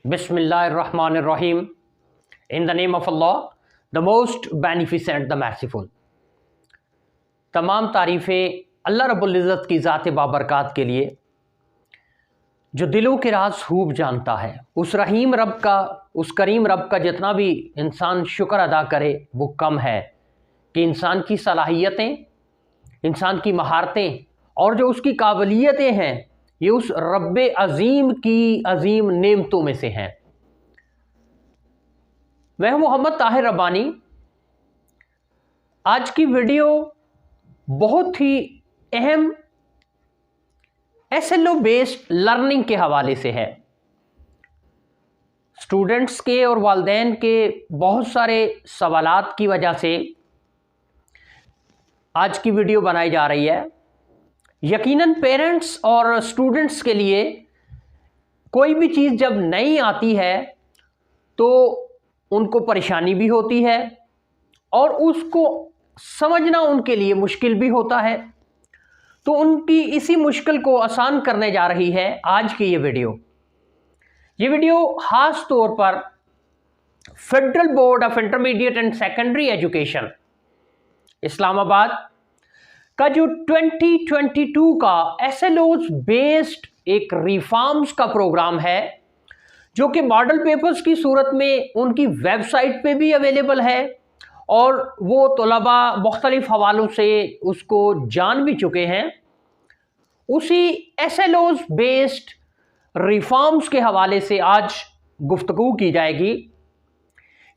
बिस्मिल्लाहिर्रहमानिर्रहीम। In the name of Allah, the most beneficent, the merciful. तमाम तारीफ़ें अल्लाह रब्बुल इज़्ज़त की ज़ात बाबरकात के लिए, जो दिलों के राज खूब जानता है। उस रहीम रब का, उस करीम रब का जितना भी इंसान शुक्र अदा करे वो कम है कि इंसान की सलाहियतें, इंसान की महारतें और जो उसकी काबिलियतें हैं, ये उस रब्बे अज़ीम की अज़ीम नेमतों में से हैं। मैं हूं मोहम्मद ताहिर रब्बानी। आज की वीडियो बहुत ही अहम एसएलओ बेस्ड लर्निंग के हवाले से है। स्टूडेंट्स के और वालिदैन के बहुत सारे सवालात की वजह से आज की वीडियो बनाई जा रही है। यकीनन पेरेंट्स और स्टूडेंट्स के लिए कोई भी चीज़ जब नई आती है तो उनको परेशानी भी होती है और उसको समझना उनके लिए मुश्किल भी होता है। तो उनकी इसी मुश्किल को आसान करने जा रही है आज की ये वीडियो। ये वीडियो खास तौर पर federal board of intermediate and secondary education Islamabad का जो 2022 का एसएलओज बेस्ड एक रिफॉर्म्स का प्रोग्राम है, जो कि मॉडल पेपर्स की सूरत में उनकी वेबसाइट पे भी अवेलेबल है और वो तलबा मुख्तलिफ हवालों से उसको जान भी चुके हैं। उसी एसएलओज बेस्ड रिफॉर्म्स के हवाले से आज गुफ्तगू की जाएगी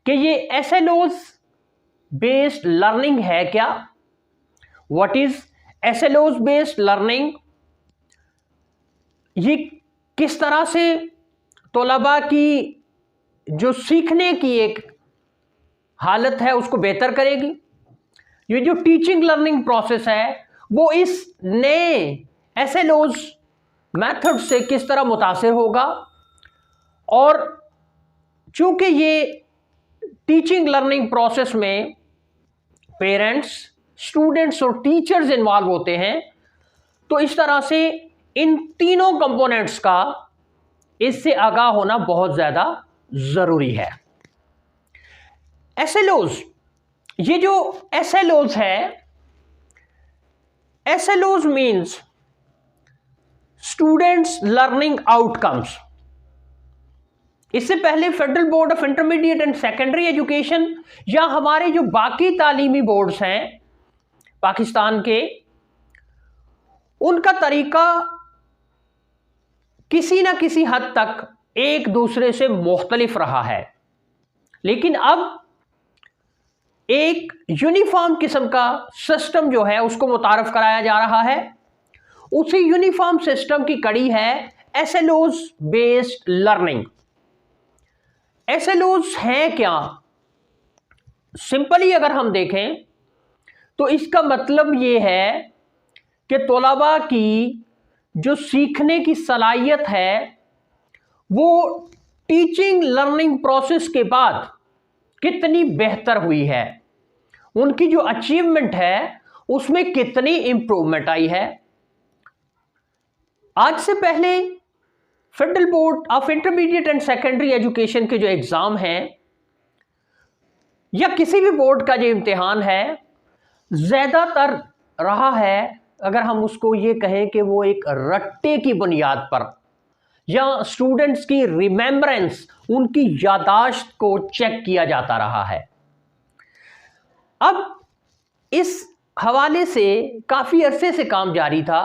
कि ये एसएलओज बेस्ड लर्निंग है क्या, व्हाट इज एसएलओज बेस्ड लर्निंग, ये किस तरह से तलबा की जो सीखने की एक हालत है उसको बेहतर करेगी। ये जो टीचिंग लर्निंग प्रोसेस है वो इस नए एसएलओज मेथड से किस तरह मुतासिर होगा। और चूंकि ये टीचिंग लर्निंग प्रोसेस में पेरेंट्स, स्टूडेंट्स और टीचर्स इन्वॉल्व होते हैं, तो इस तरह से इन तीनों कंपोनेंट्स का इससे आगाह होना बहुत ज्यादा जरूरी है। एसएलओज, ये जो एसएलओज है, एसएलओज मींस स्टूडेंट्स लर्निंग आउटकम्स। इससे पहले federal board of intermediate and secondary education या हमारे जो बाकी तालीमी बोर्ड्स हैं पाकिस्तान के, उनका तरीका किसी ना किसी हद तक एक दूसरे से मुख्तलिफ रहा है। लेकिन अब एक यूनिफॉर्म किस्म का सिस्टम जो है उसको मुतारफ कराया जा रहा है। उसी यूनिफॉर्म सिस्टम की कड़ी है एसएलओज बेस्ड लर्निंग। एसएलओज हैं क्या? सिंपली अगर हम देखें तो इसका मतलब यह है कि तलबा की जो सीखने की सलाहियत है वो टीचिंग लर्निंग प्रोसेस के बाद कितनी बेहतर हुई है, उनकी जो अचीवमेंट है उसमें कितनी इंप्रूवमेंट आई है। आज से पहले federal board of intermediate and secondary education के जो एग्जाम हैं या किसी भी बोर्ड का जो इम्तिहान है, ज्यादातर रहा है, अगर हम उसको ये कहें कि वो एक रट्टे की बुनियाद पर या स्टूडेंट्स की रिमेम्बरेंस, उनकी यादाश्त को चेक किया जाता रहा है। अब इस हवाले से काफी अरसे से काम जारी था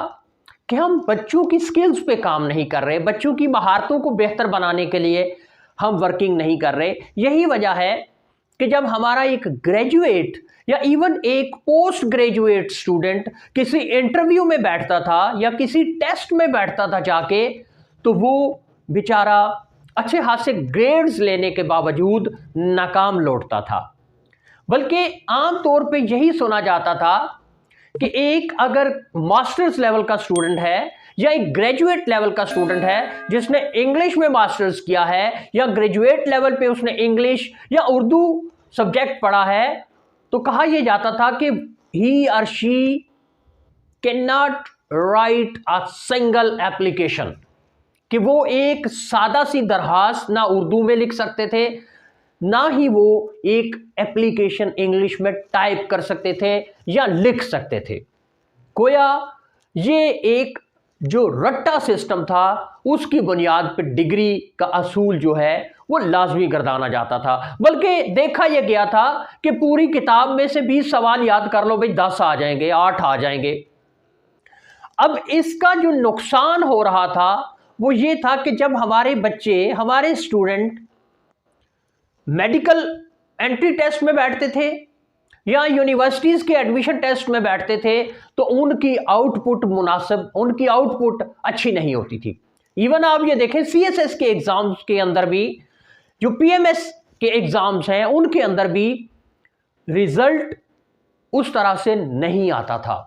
कि हम बच्चों की स्किल्स पे काम नहीं कर रहे, बच्चों की महारतों को बेहतर बनाने के लिए हम वर्किंग नहीं कर रहे। यही वजह है कि जब हमारा एक ग्रेजुएट या इवन एक पोस्ट ग्रेजुएट स्टूडेंट किसी इंटरव्यू में बैठता था या किसी टेस्ट में बैठता था जाके, तो वो बेचारा अच्छे खासे ग्रेड्स लेने के बावजूद नाकाम लौटता था। बल्कि आम तौर पे यही सुना जाता था कि एक अगर मास्टर्स लेवल का स्टूडेंट है या एक ग्रेजुएट लेवल का स्टूडेंट है जिसने इंग्लिश में मास्टर्स किया है या ग्रेजुएट लेवल पे उसने इंग्लिश या उर्दू सब्जेक्ट पढ़ा है, तो कहा यह जाता था कि ही और she can not right a single application, कि वो एक सादा सी दरखास्त ना उर्दू में लिख सकते थे, ना ही वो एक एप्लीकेशन इंग्लिश में टाइप कर सकते थे या लिख सकते थे। गोया ये एक जो रट्टा सिस्टम था उसकी बुनियाद पर डिग्री का असूल जो है वो लाजमी गर्दाना जाता था। बल्कि देखा यह गया था कि पूरी किताब में से 20 सवाल याद कर लो भाई, 10 आ जाएंगे, 8 आ जाएंगे। अब इसका जो नुकसान हो रहा था वो ये था कि जब हमारे बच्चे, हमारे स्टूडेंट मेडिकल एंट्री टेस्ट में बैठते थे या यूनिवर्सिटीज के एडमिशन टेस्ट में बैठते थे तो उनकी आउटपुट अच्छी नहीं होती थी। इवन आप ये देखें सीएसएस के एग्जाम्स के अंदर भी, जो पीएमएस के एग्जाम्स हैं उनके अंदर भी रिजल्ट उस तरह से नहीं आता था।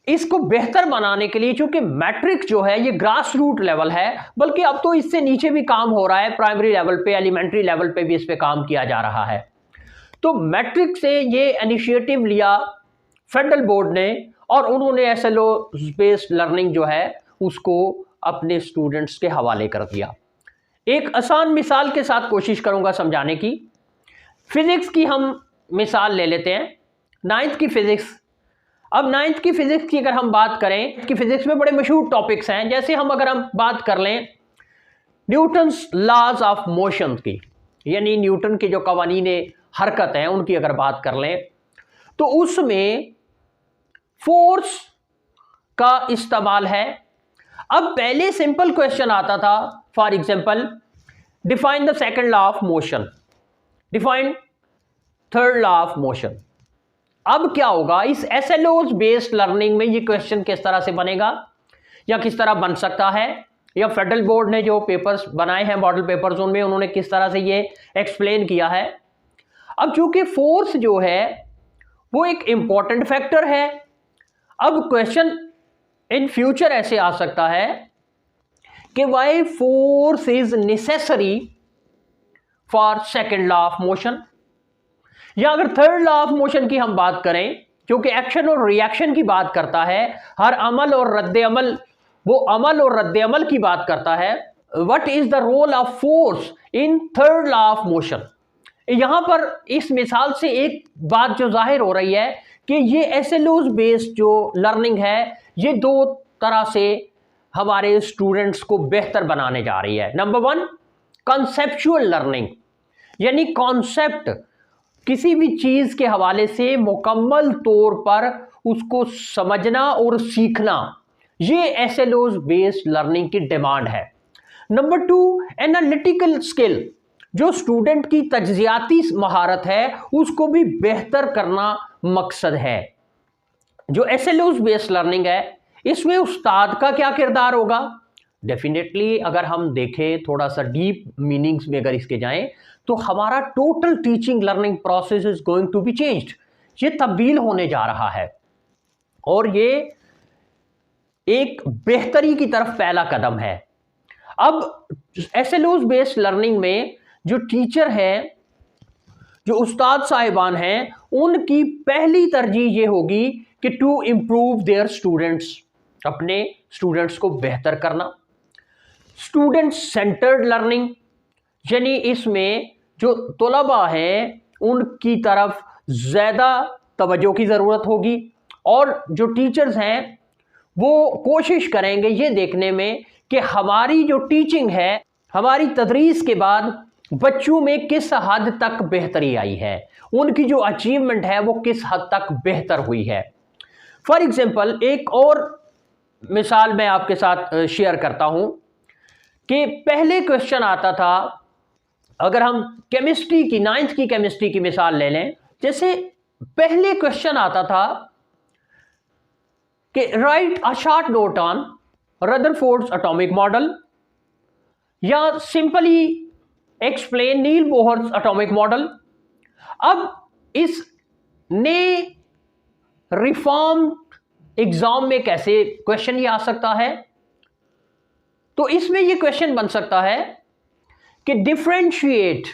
इसको बेहतर बनाने के लिए, चूंकि मैट्रिक जो है ये ग्रास रूट लेवल है, बल्कि अब तो इससे नीचे भी काम हो रहा है, प्राइमरी लेवल पे, एलिमेंट्री लेवल पे भी इस पे काम किया जा रहा है। तो मैट्रिक से ये इनिशिएटिव लिया फेडरल बोर्ड ने और उन्होंने एसएलओ बेस्ड लर्निंग जो है उसको अपने स्टूडेंट्स के हवाले कर दिया। एक आसान मिसाल के साथ कोशिश करूंगा समझाने की। फिजिक्स की हम मिसाल ले लेते हैं, 9th की फिजिक्स। अब 9th की फिजिक्स की अगर हम बात करें कि फिजिक्स में बड़े मशहूर टॉपिक्स हैं, जैसे अगर हम बात कर लें न्यूटन्स लॉज ऑफ मोशन की, यानी न्यूटन के जो कवानीन हरकत हैं उनकी अगर बात कर लें तो उसमें फोर्स का इस्तेमाल है। अब पहले सिंपल क्वेश्चन आता था, for example define the second law of motion, define third law of motion. अब क्या होगा, इस एसएलओ बेस्ड लर्निंग में ये क्वेश्चन किस तरह से बनेगा या किस तरह बन सकता है, या फेडरल बोर्ड ने जो पेपर्स बनाए हैं मॉडल पेपर्स उनमें उन्होंने किस तरह से ये एक्सप्लेन किया है। अब चूंकि फोर्स जो है वो एक इंपॉर्टेंट फैक्टर है, अब क्वेश्चन इन फ्यूचर ऐसे आ सकता है कि why force is necessary for second law of motion, या अगर थर्ड लॉ ऑफ मोशन की हम बात करें, क्योंकि एक्शन और रिएक्शन की बात करता है, हर अमल और रद्द अमल, वो अमल और रद्द अमल की बात करता है। What is the role of force in third law of motion. यहां पर इस मिसाल से एक बात जो जाहिर हो रही है कि ये एसएलओ बेस्ड जो लर्निंग है ये दो तरह से हमारे स्टूडेंट्स को बेहतर बनाने जा रही है। नंबर 1 कॉन्सेप्चुअल लर्निंग, यानी कॉन्सेप्ट किसी भी चीज के हवाले से मुकम्मल तौर पर उसको समझना और सीखना, ये एसएलओ बेस्ड लर्निंग की डिमांड है। नंबर 2 एनालिटिकल स्किल, जो स्टूडेंट की तज्जियाती महारत है उसको भी बेहतर करना मकसद है। जो एसएलओ बेस्ड लर्निंग है इसमें उस्ताद का क्या किरदार होगा। डेफिनेटली अगर हम देखें थोड़ा सा डीप मीनिंग्स में अगर इसके जाएं तो हमारा total teaching learning process is going to be changed, ये तब्दील होने जा रहा है और ये एक बेहतरी की तरफ पहला कदम है। अब एसएलओ बेस्ड लर्निंग में जो टीचर हैं, जो उस्ताद साहिबान हैं, उनकी पहली तरजीह ये होगी कि टू इम्प्रूव देयर स्टूडेंट्स, अपने स्टूडेंट्स को बेहतर करना। स्टूडेंट सेंटर्ड लर्निंग, यानी इसमें जो तलबा हैं उनकी तरफ ज़्यादा तवज्जो की ज़रूरत होगी और जो टीचर्स हैं वो कोशिश करेंगे ये देखने में कि हमारी जो टीचिंग है, हमारी तदरीस के बाद बच्चों में किस हद तक बेहतरी आई है, उनकी जो अचीवमेंट है वो किस हद तक बेहतर हुई है। फॉर एग्जांपल एक और मिसाल मैं आपके साथ शेयर करता हूं कि पहले क्वेश्चन आता था, अगर हम केमिस्ट्री की 9th की केमिस्ट्री की मिसाल ले लें, जैसे पहले क्वेश्चन आता था कि right a short note on Rutherford's atomic model या सिंपली एक्सप्लेन नील बोहर्स एटॉमिक मॉडल। अब इस नए रिफॉर्म एग्जाम में कैसे क्वेश्चन ये आ सकता है, तो इसमें ये क्वेश्चन बन सकता है कि differentiate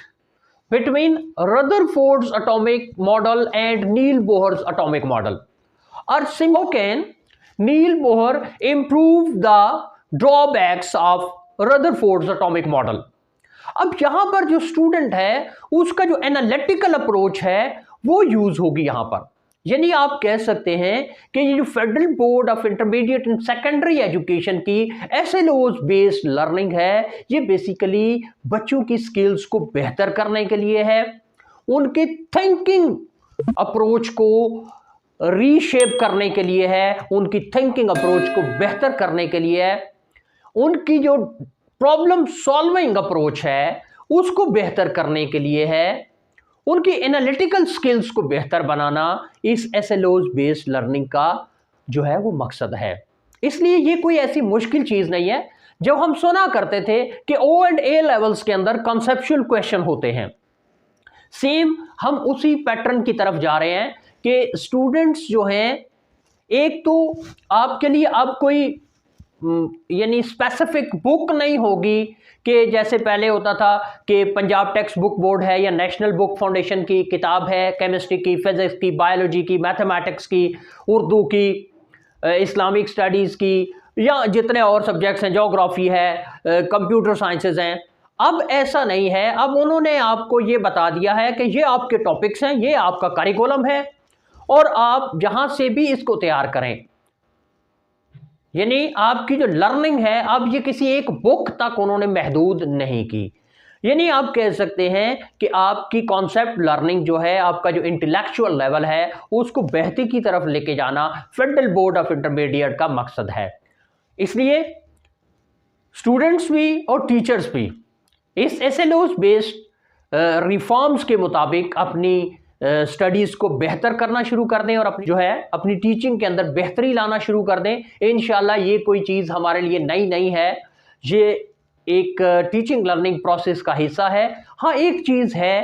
between Rutherford's atomic model and Niels Bohr's atomic model, और simple can Niels Bohr improve the drawbacks of Rutherford's atomic model. अब यहां पर जो स्टूडेंट है उसका जो एनालिटिकल अप्रोच है वो यूज होगी यहां पर। यानी आप कह सकते हैं कि ये जो federal board of intermediate and secondary education की एसएलओ बेस्ड लर्निंग है, ये बेसिकली बच्चों की स्किल्स को बेहतर करने के लिए है, उनके थिंकिंग अप्रोच को रीशेप करने के लिए है, उनकी थिंकिंग अप्रोच को बेहतर करने के लिए है, उनकी जो प्रॉब्लम सॉल्विंग अप्रोच है उसको बेहतर करने के लिए है, उनकी एनालिटिकल स्किल्स को बेहतर बनाना इस एसएलओ बेस्ड लर्निंग का जो है वो मकसद है। इसलिए ये कोई ऐसी मुश्किल चीज नहीं है। जब हम सुना करते थे कि ओ एंड ए लेवल्स के अंदर कॉन्सेप्चुअल क्वेश्चन होते हैं, सेम हम उसी पैटर्न की तरफ जा रहे हैं कि स्टूडेंट्स जो हैं, एक तो आपके लिए अब कोई यानी स्पेसिफिक बुक नहीं होगी कि जैसे पहले होता था कि पंजाब टेक्स्ट बुक बोर्ड है या नेशनल बुक फाउंडेशन की किताब है, केमिस्ट्री की, फिजिक्स की, बायोलॉजी की, मैथमेटिक्स की, उर्दू की, इस्लामिक स्टडीज़ की, या जितने और सब्जेक्ट्स हैं, ज्योग्राफी है, कंप्यूटर साइंसेज हैं। अब ऐसा नहीं है। अब उन्होंने आपको ये बता दिया है कि ये आपके टॉपिक्स हैं, ये आपका करिकुलम है और आप जहां से भी इसको तैयार करें। यानी आपकी जो लर्निंग है अब ये किसी एक बुक तक उन्होंने महदूद नहीं की। यानी आप कह सकते हैं कि आपकी कॉन्सेप्ट लर्निंग जो है, आपका जो इंटेलेक्चुअल लेवल है उसको बेहतरी की तरफ लेके जाना फेडरल बोर्ड ऑफ इंटरमीडिएट का मकसद है। इसलिए स्टूडेंट्स भी और टीचर्स भी इस एसएलओ बेस्ड रिफॉर्म्स के मुताबिक अपनी स्टडीज़ को बेहतर करना शुरू कर दें और अपनी जो है अपनी टीचिंग के अंदर बेहतरी लाना शुरू कर दें। इंशाल्लाह ये कोई चीज़ हमारे लिए नई नहीं है, ये एक टीचिंग लर्निंग प्रोसेस का हिस्सा है। हाँ, एक चीज़ है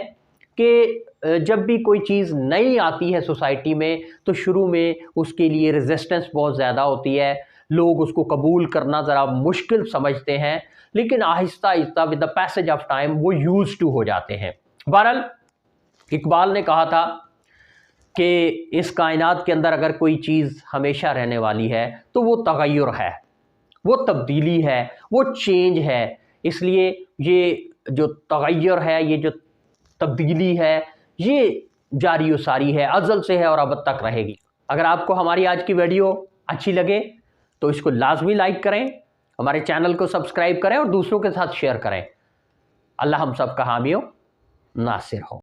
कि जब भी कोई चीज़ नई आती है सोसाइटी में तो शुरू में उसके लिए रेजिस्टेंस बहुत ज़्यादा होती है, लोग उसको कबूल करना ज़रा मुश्किल समझते हैं, लेकिन Aahista Aahista with the passage of time वो यूज टू हो जाते हैं। बहरहाल इकबाल ने कहा था कि इस कायनात के अंदर अगर कोई चीज़ हमेशा रहने वाली है तो वो तगय्युर है, वो तब्दीली है, वो चेंज है। इसलिए ये जो तगय्युर है, ये जो तब्दीली है, ये जारी व सारी है, अज़ल से है और अब तक रहेगी। अगर आपको हमारी आज की वीडियो अच्छी लगे तो इसको लाजमी लाइक करें, हमारे चैनल को सब्सक्राइब करें और दूसरों के साथ शेयर करें। अल्लाह हम सब का हामी हो, नासिर हो।